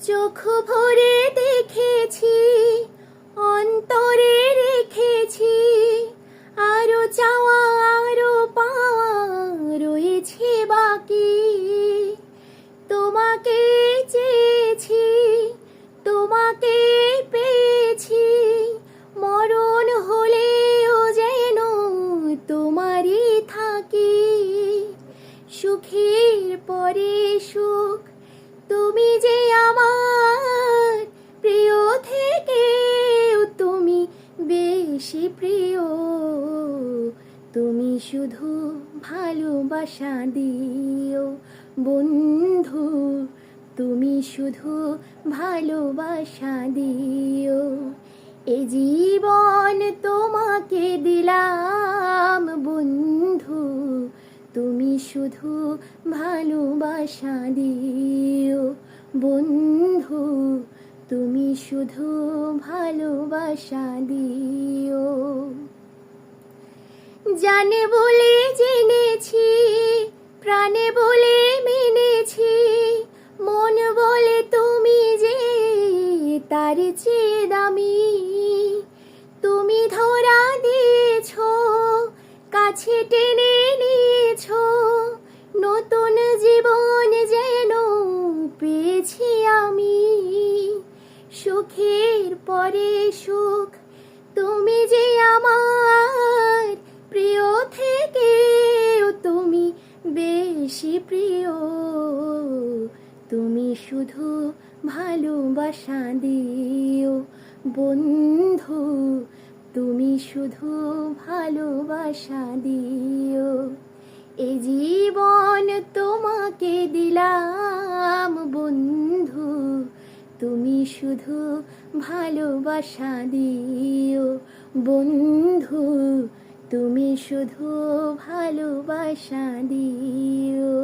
চোখ ভরে দেখেছি, অন্তরে রেখেছি, আরো চাওয়া আরো পাওয়া রয়েছে বাকি। তোমাকে চেয়েছি, তোমাকে পেয়েছি, মরণ হলেও যেন তোমারই থাকি। সুখের পরে সুখ, তুমি যে আমার প্রিয় থেকেও তুমি বেশি প্রিয়। তুমি শুধু ভালোবাসা দিও বন্ধু, তুমি শুধু ভালোবাসা দিও। এ জীবন তোমাকে দিলাম বন্ধু, তুমি শুধু ভালোবাসা দিও বন্ধু, তুমি শুধু ভালোবাসা দিও। জানে বলে জেনেছি, প্রাণে বলে মেনেছি, মন বলে তুমি যে তার চেয়ে দামি। তুমি ধরা দিয়েছ, কাছে টেনে নিয়েছ, নতুন জীবন যেন পেয়েছি আমি। সুখের পরে সুখ, তুমি যে আমার প্রিয় থেকেও তুমি বেশি প্রিয়। তুমি শুধু ভালোবাসা দিও বন্ধু, তুমি শুধু ভালোবাসা দিও। এ জীবন তোমাকে দিলাম বন্ধু, তুমি শুধু ভালোবাসা দিও বন্ধু, তুমি শুধু ভালোবাসা দিও।